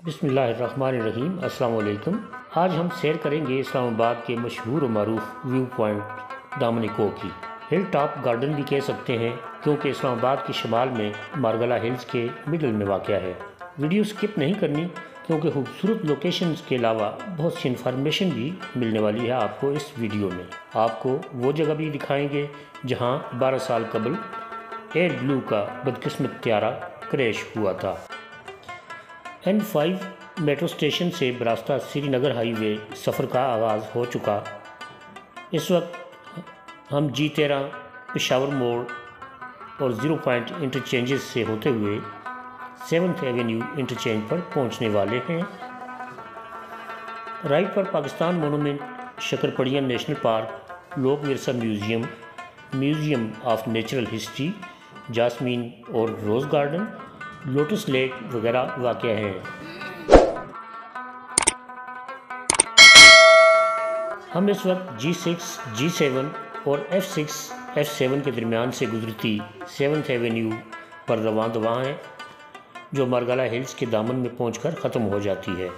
बिस्मिल्लाहिर्रहमानिर्रहीम। अस्सलाम वालेकुम। आज हम सैर करेंगे इस्लामाबाद के मशहूर और मारूफ व्यू पॉइंट दामन को की। हिल टॉप गार्डन भी कह सकते हैं क्योंकि इस्लामाबाद के शुमाल में मारगला हिल्स के मिडल में वाक़या है। वीडियो स्किप नहीं करनी क्योंकि खूबसूरत लोकेशंस के अलावा बहुत सी इन्फॉर्मेशन भी मिलने वाली है आपको इस वीडियो में। आपको वो जगह भी दिखाएंगे जहाँ 12 साल कबल एयर ब्लू का बदकिस्मत त्यारा क्रैश हुआ था। N5 मेट्रो स्टेशन से बरास्ता श्रीनगर हाईवे सफ़र का आगाज़ हो चुका। इस वक्त हम G13 पेशावर मोड़ और 0 पॉइंट इंटरचेंजेस से होते हुए 7th एवेन्यू इंटरचेंज पर पहुंचने वाले हैं। राइट पर Pakistan monument, Shakarparian national park, Lok Virsa museum, museum of natural history, jasmine और रोज़ गार्डन, लोटस लेक वगैरह वाक़या हैं। हम इस वक्त G6, G7 और F6, F7 के दरमियान से गुजरती 7th एवेन्यू पर रवां दवा हैं जो मारगला हिल्स के दामन में पहुंचकर ख़त्म हो जाती है।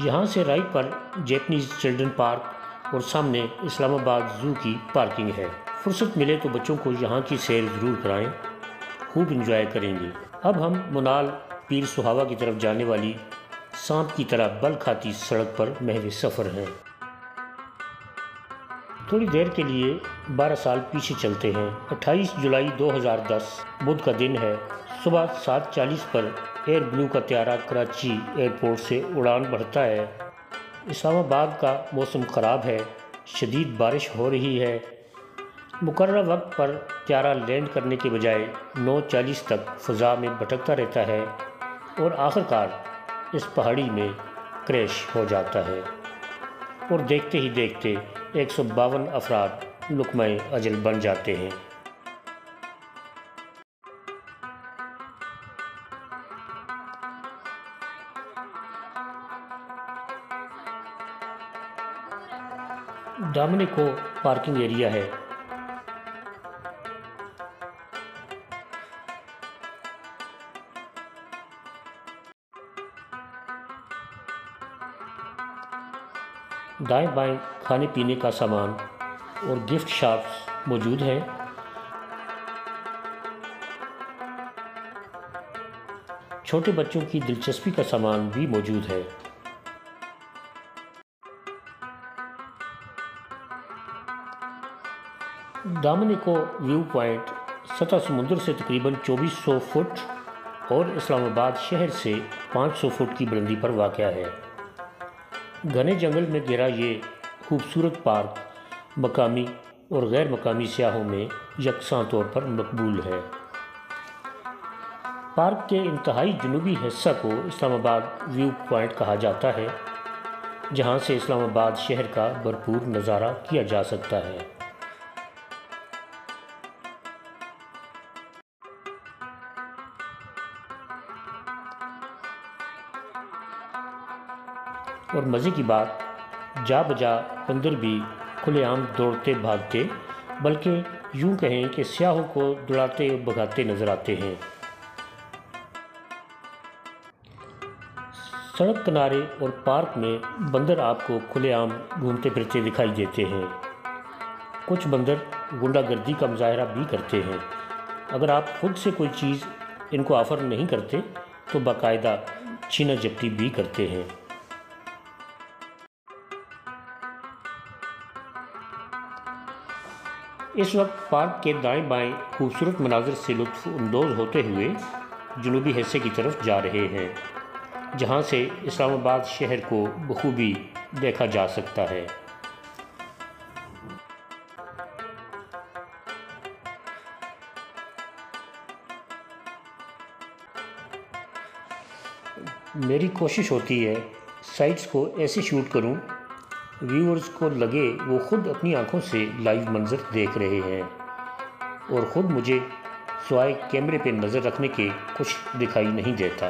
यहाँ से राइट पर जैपनीज़ चिल्ड्रन पार्क और सामने इस्लामाबाद ज़ू की पार्किंग है। फुर्सत मिले तो बच्चों को यहाँ की सैर ज़रूर कराएं, खूब इंजॉय करेंगे। अब हम मुनाल पीर सुहावा की तरफ जाने वाली सांप की तरह बल खाती सड़क पर महव सफ़र हैं। थोड़ी देर के लिए 12 साल पीछे चलते हैं। 28 जुलाई 2010 बुध का दिन है। सुबह 7:40 पर एयर ब्लू का त्यारा कराची एयरपोर्ट से उड़ान भरता है। इस्लामाबाद का मौसम ख़राब है, शदीद बारिश हो रही है। मुकर्रर वक्त पर त्यारा लैंड करने के बजाय 9:40 तक फ़ज़ा में भटकता रहता है और आखिरकार इस पहाड़ी में क्रैश हो जाता है और देखते ही देखते 152 अफराद लुक़्मा-ए अजल बन जाते हैं। दामन को पार्किंग एरिया है। दाएं बाएं खाने पीने का सामान और गिफ्ट शॉप्स मौजूद हैं। छोटे बच्चों की दिलचस्पी का सामान भी मौजूद है। दामन को व्यू पॉइंट सतह समुद्र से तकरीबन 2400 फुट और इस्लामाबाद शहर से 500 फुट की बुलंदी पर वाक़या है। घने जंगल में घिरा ये खूबसूरत पार्क मकामी और गैर मकामी सियाहों में यकसां तौर पर मकबूल है। पार्क के इंतहाई जनूबी हिस्सा को इस्लामाबाद व्यू पॉइंट कहा जाता है, जहां से इस्लामाबाद शहर का भरपूर नज़ारा किया जा सकता है। और मज़े की बात, जा बजा बंदर भी खुलेआम दौड़ते भागते, बल्कि यूं कहें कि सियाहों को दौड़ाते और भगाते नज़र आते हैं। सड़क किनारे और पार्क में बंदर आपको खुलेआम घूमते फिरते दिखाई देते हैं। कुछ बंदर गुंडागर्दी का मुजाहरा भी करते हैं। अगर आप खुद से कोई चीज़ इनको ऑफ़र नहीं करते तो बाकायदा छीना झपटी भी करते हैं। इस वक्त पार्क के दाएं बाएं खूबसूरत मनाज़र से लुत्फ़ अंदोज़ होते हुए जनूबी हिस्से की तरफ जा रहे हैं, जहां से इस्लामाबाद शहर को बखूबी देखा जा सकता है। मेरी कोशिश होती है साइट्स को ऐसे शूट करूं व्यूअर्स को लगे वो ख़ुद अपनी आंखों से लाइव मंजर देख रहे हैं और ख़ुद मुझे सिवाय कैमरे पे नज़र रखने के कुछ दिखाई नहीं देता।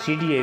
CDA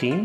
3،